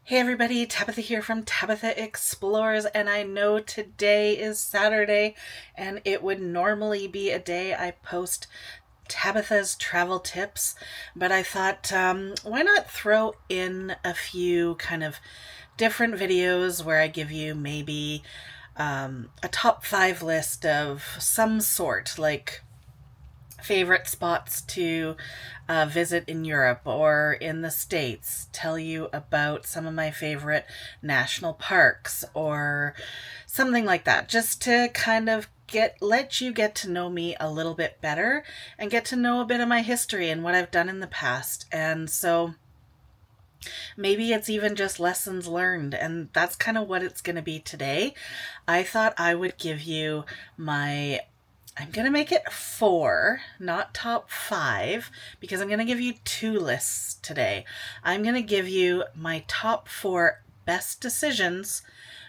Hey everybody, Tabitha here from Tabitha Explores, and I know today is Saturday, and it would normally be a day I post Tabitha's travel tips, but I thought, why not throw in a few kind of different videos where I give you maybe a top 5 list of some sort, like favorite spots to visit in Europe or in the States, tell you about some of my favorite national parks or something like that, just to kind of let you get to know me a little bit better and get to know a bit of my history and what I've done in the past. And so maybe it's even just lessons learned, and that's kind of what it's going to be today. I thought I would give you my I'm going to make it 4, not top 5, because I'm going to give you 2 lists today. I'm going to give you my top 4 best decisions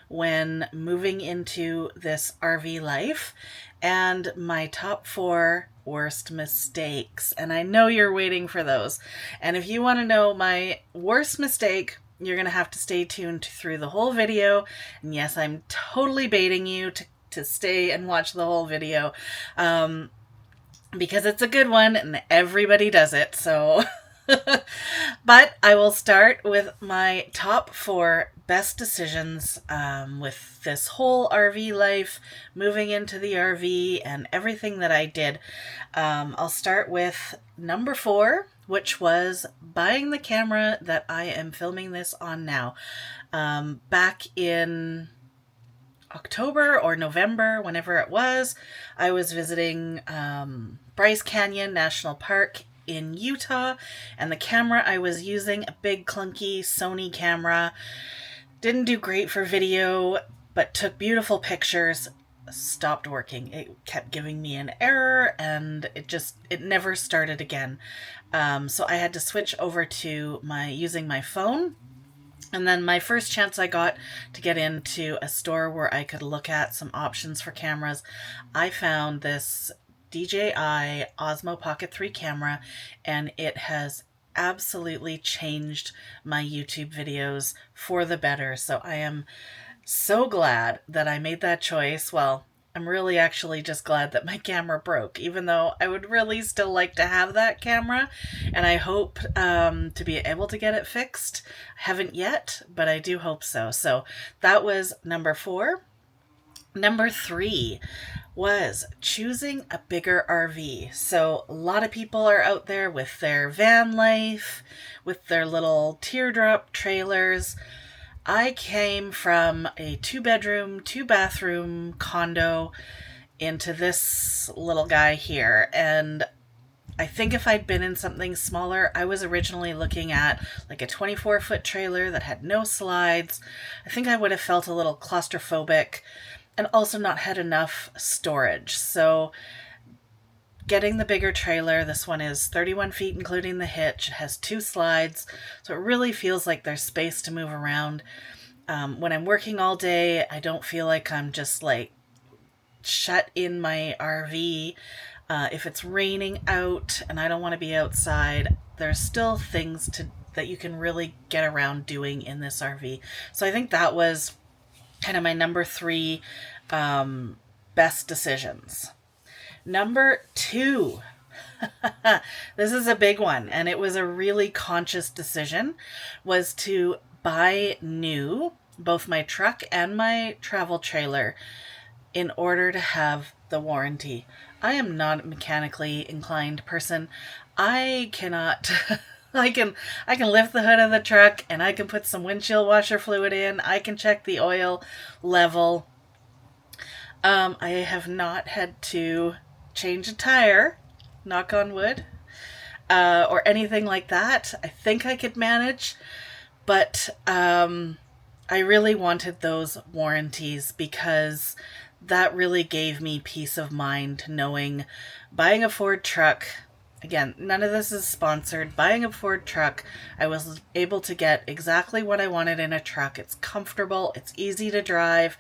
when moving into this RV life and my top 4 worst mistakes. And I know you're waiting for those. And if you want to know my worst mistake, you're going to have to stay tuned through the whole video. And yes, I'm totally baiting you to stay and watch the whole video, because it's a good one and everybody does it. So, but I will start with my top 4 best decisions with this whole RV life, moving into the RV and everything that I did. I'll start with number 4, which was buying the camera that I am filming this on now. Back in October or November, whenever it was, I was visiting Bryce Canyon National Park in Utah, and the camera I was using, a big clunky Sony camera, didn't do great for video, but took beautiful pictures, stopped working. It kept giving me an error, and it never started again. So I had to switch over to using my phone. And then my first chance I got to get into a store where I could look at some options for cameras, I found this DJI Osmo Pocket 3 camera, and it has absolutely changed my YouTube videos for the better. So I am so glad that I made that choice. Well, I'm really actually just glad that my camera broke, even though I would really still like to have that camera, and I hope to be able to get it fixed. I haven't yet, but I do hope so. So that was number 4. Number 3 was choosing a bigger RV. So a lot of people are out there with their van life, with their little teardrop trailers. I came from a 2-bedroom, 2-bathroom condo into this little guy here. And I think if I'd been in something smaller, I was originally looking at like a 24-foot trailer that had no slides. I think I would have felt a little claustrophobic and also not had enough storage. So getting the bigger trailer, this one is 31 feet including the hitch. It has 2 slides, so it really feels like there's space to move around. When I'm working all day, I don't feel like I'm just like shut in my RV. If it's raining out and I don't want to be outside, there's still things that you can really get around doing in this RV. So I think that was kind of my number 3 best decisions. Number 2, this is a big one, and it was a really conscious decision, was to buy new, both my truck and my travel trailer, in order to have the warranty. I am not a mechanically inclined person. I cannot... I can lift the hood of the truck and I can put some windshield washer fluid in. I can check the oil level. I have not had to change a tire, knock on wood, or anything like that. I think I could manage, but I really wanted those warranties because that really gave me peace of mind knowing buying a Ford truck. Again, none of this is sponsored. Buying a Ford truck, I was able to get exactly what I wanted in a truck. It's comfortable, it's easy to drive,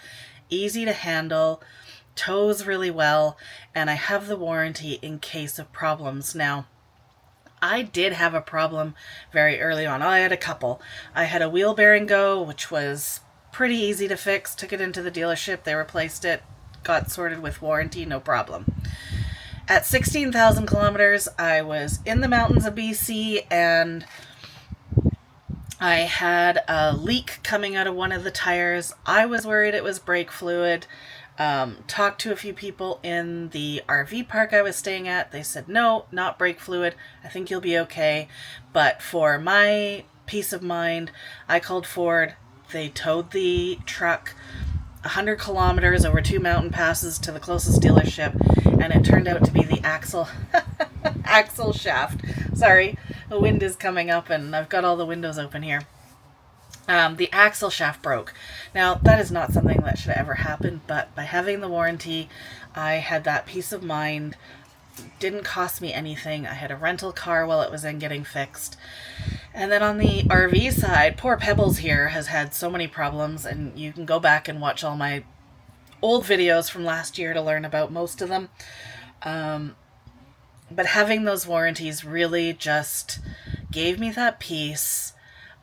easy to handle, tows really well, and I have the warranty in case of problems. Now, I did have a problem very early on. I had a couple. I had a wheel bearing go, which was pretty easy to fix. Took it into the dealership. They replaced it. Got sorted with warranty, no problem. At 16,000 kilometers, I was in the mountains of BC and I had a leak coming out of one of the tires. I was worried it was brake fluid. Talked to a few people in the RV park I was staying at. They said, no, not brake fluid. I think you'll be okay. But for my peace of mind, I called Ford. They towed the truck 100 kilometers over 2 mountain passes to the closest dealership, and it turned out to be the axle shaft. Sorry, the wind is coming up and I've got all the windows open here. The axle shaft broke. Now, that is not something that should ever happen, but by having the warranty, I had that peace of mind. Didn't cost me anything. I had a rental car while it was in getting fixed. And then on the RV side, poor Pebbles here has had so many problems, and you can go back and watch all my old videos from last year to learn about most of them. But having those warranties really just gave me that peace.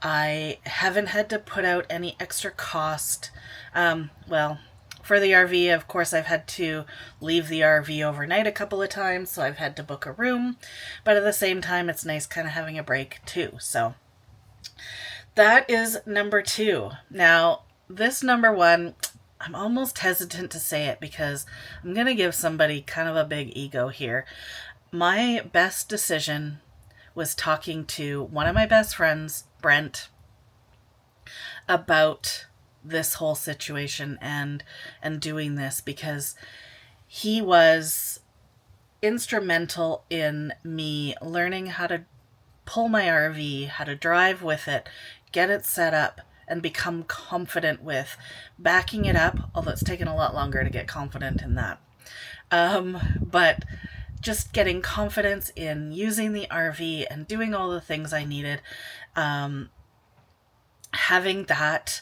I haven't had to put out any extra cost. Well, for the RV, of course, I've had to leave the RV overnight a couple of times, so I've had to book a room. But at the same time, it's nice kind of having a break too. So that is number 2. Now, this number 1, I'm almost hesitant to say it because I'm going to give somebody kind of a big ego here. My best decision was talking to one of my best friends, Brent, about this whole situation and doing this, because he was instrumental in me learning how to pull my RV, how to drive with it, get it set up, and become confident with backing it up, although it's taken a lot longer to get confident in that. But just getting confidence in using the RV and doing all the things I needed. Having that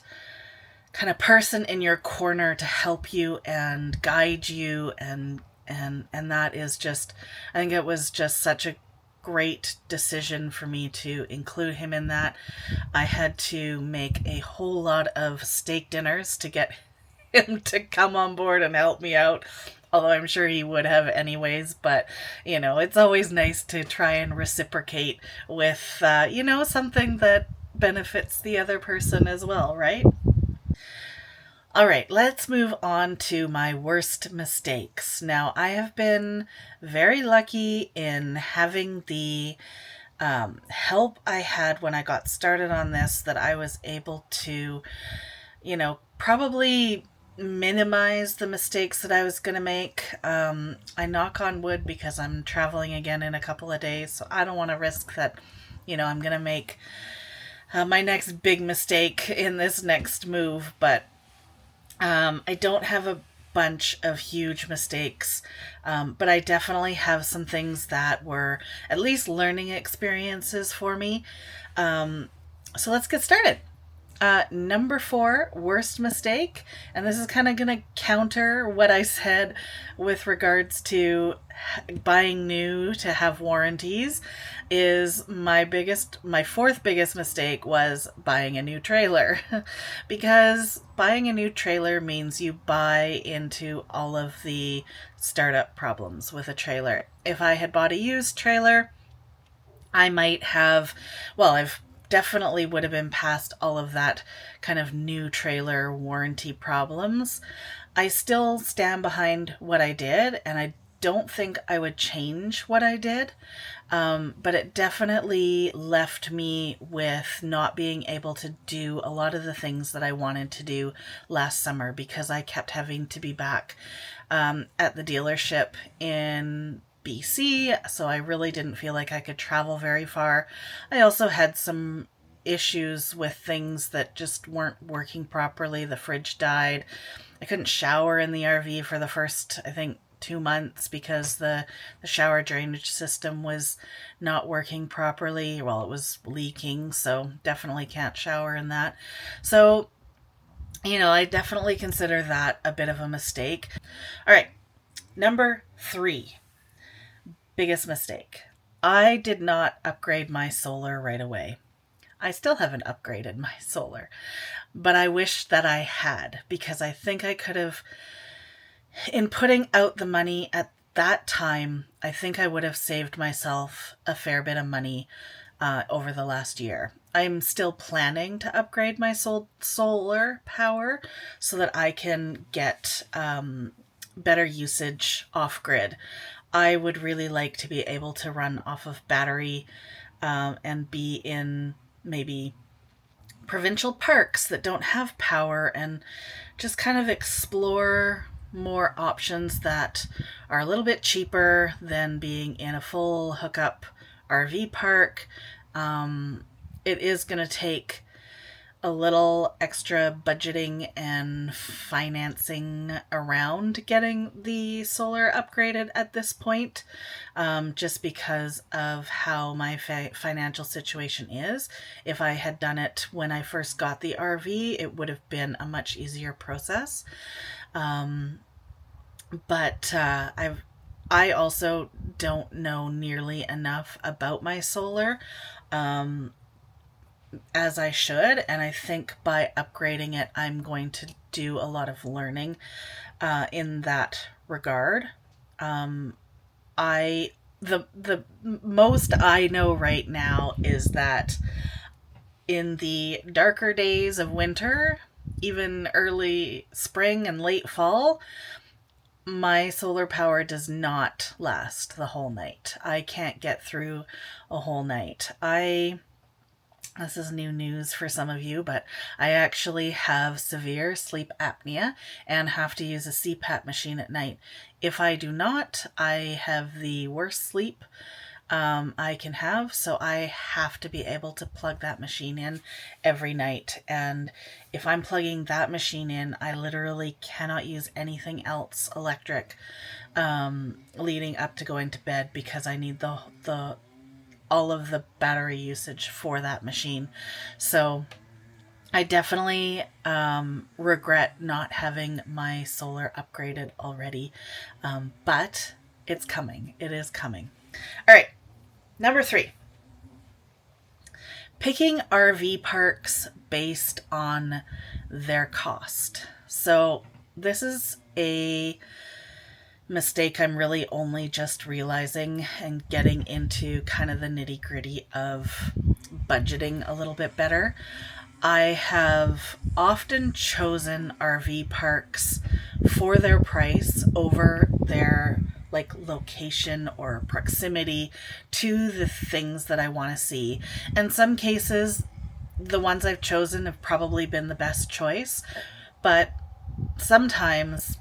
kind of person in your corner to help you and guide you, and that is just, I think it was just such a great decision for me to include him in that. I had to make a whole lot of steak dinners to get him to come on board and help me out, although I'm sure he would have anyways. But it's always nice to try and reciprocate with something that benefits the other person as well, right? All right, let's move on to my worst mistakes. Now, I have been very lucky in having the help I had when I got started on this, that I was able to, probably minimize the mistakes that I was going to make. I knock on wood because I'm traveling again in a couple of days, so I don't want to risk that, I'm going to make my next big mistake in this next move. But I don't have a bunch of huge mistakes, but I definitely have some things that were at least learning experiences for me. So let's get started. Number 4, worst mistake, and this is kind of going to counter what I said with regards to buying new to have warranties, is my 4th biggest mistake was buying a new trailer. Because buying a new trailer means you buy into all of the startup problems with a trailer. If I had bought a used trailer, I might have, I've definitely would have been past all of that kind of new trailer warranty problems. I still stand behind what I did, and I don't think I would change what I did. But it definitely left me with not being able to do a lot of the things that I wanted to do last summer, because I kept having to be back at the dealership in BC, so I really didn't feel like I could travel very far. I also had some issues with things that just weren't working properly. The fridge died. I couldn't shower in the RV for the first, I think, 2 months because the shower drainage system was not working properly. Well, it was leaking, so definitely can't shower in that. So, I definitely consider that a bit of a mistake. All right, number 3. Biggest mistake. I did not upgrade my solar right away. I still haven't upgraded my solar, but I wish that I had, because I think I could have, in putting out the money at that time, I think I would have saved myself a fair bit of money over the last year. I'm still planning to upgrade my solar power so that I can get better usage off grid. I would really like to be able to run off of battery and be in maybe provincial parks that don't have power, and just kind of explore more options that are a little bit cheaper than being in a full hookup RV park. It is going to take a little extra budgeting and financing around getting the solar upgraded at this point, just because of how my financial situation is. If I had done it when I first got the RV, it would have been a much easier process. But I also don't know nearly enough about my solar as I should, and I think by upgrading it, I'm going to do a lot of learning in that regard. I the most I know right now is that in the darker days of winter, even early spring and late fall, my solar power does not last the whole night. I can't get through a whole night. This is new news for some of you, but I actually have severe sleep apnea and have to use a CPAP machine at night. If I do not, I have the worst sleep I can have, so I have to be able to plug that machine in every night. And if I'm plugging that machine in, I literally cannot use anything else electric leading up to going to bed, because I need the all of the battery usage for that machine. So I definitely regret not having my solar upgraded already, but it's coming. It is coming. All right, number 3. Picking RV parks based on their cost. So this is a mistake I'm really only just realizing and getting into kind of the nitty gritty of budgeting a little bit better. I have often chosen RV parks for their price over their location or proximity to the things that I want to see. In some cases, the ones I've chosen have probably been the best choice, but sometimes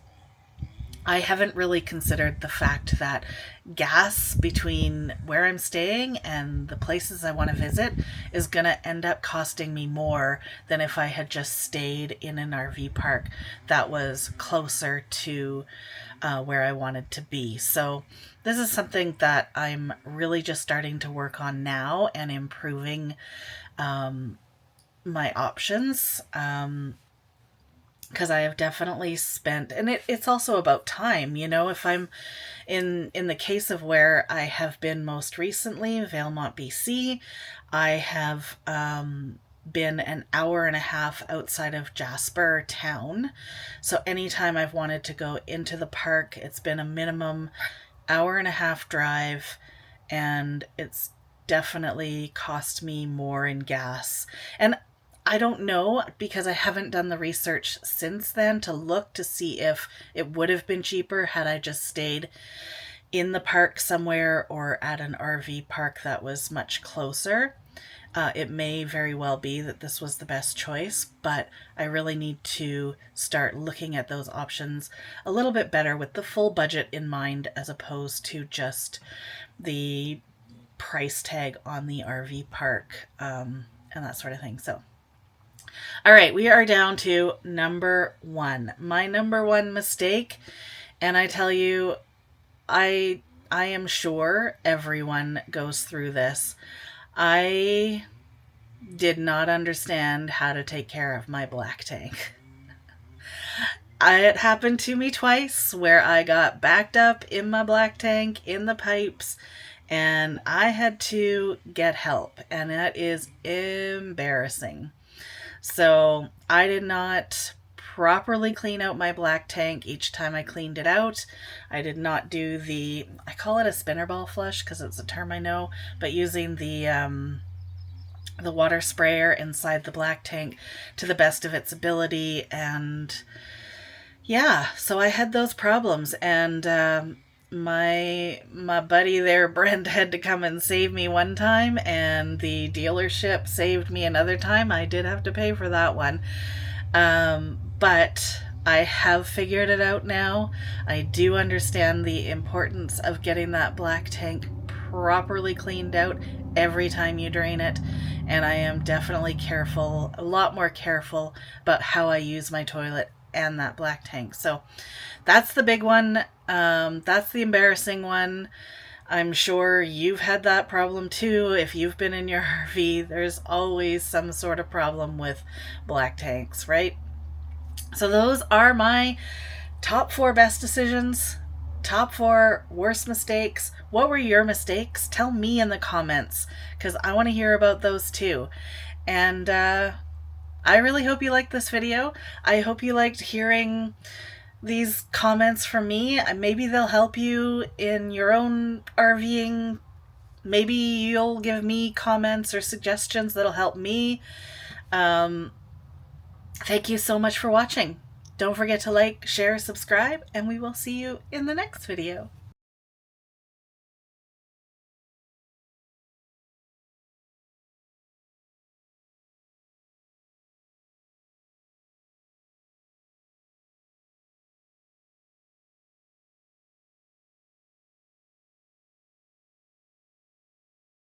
I haven't really considered the fact that gas between where I'm staying and the places I want to visit is going to end up costing me more than if I had just stayed in an RV park that was closer to where I wanted to be. So this is something that I'm really just starting to work on now and improving my options. Because I have definitely spent, and it's also about time, if I'm in the case of where I have been most recently, Valemount, BC, I have been an hour and a half outside of Jasper town. So anytime I've wanted to go into the park, it's been a minimum hour and a half drive, and it's definitely cost me more in gas. And I don't know, because I haven't done the research since then to look to see if it would have been cheaper had I just stayed in the park somewhere or at an RV park that was much closer. It may very well be that this was the best choice, but I really need to start looking at those options a little bit better with the full budget in mind, as opposed to just the price tag on the RV park and that sort of thing. So all right, we are down to number 1. My number 1 mistake, and I tell you, I am sure everyone goes through this. I did not understand how to take care of my black tank. It happened to me twice where I got backed up in my black tank in the pipes, and I had to get help, and that is embarrassing. So I did not properly clean out my black tank each time I cleaned it out. I did not do I call it a spinner ball flush because it's a term I know, but using the water sprayer inside the black tank to the best of its ability. And yeah, so I had those problems, and my buddy there, Brent, had to come and save me one time, and the dealership saved me another time. I did have to pay for that one, but I have figured it out now. I do understand the importance of getting that black tank properly cleaned out every time you drain it, and I am definitely careful, a lot more careful about how I use my toilet and that black tank. So that's the big one. That's the embarrassing one. I'm sure you've had that problem too. If you've been in your RV, there's always some sort of problem with black tanks, right? So those are my top 4 best decisions, top 4 worst mistakes. What were your mistakes? Tell me in the comments, because I want to hear about those too. And I really hope you liked this video. I hope you liked hearing these comments from me. Maybe they'll help you in your own RVing. Maybe you'll give me comments or suggestions that'll help me. Thank you so much for watching. Don't forget to like, share, subscribe, and we will see you in the next video.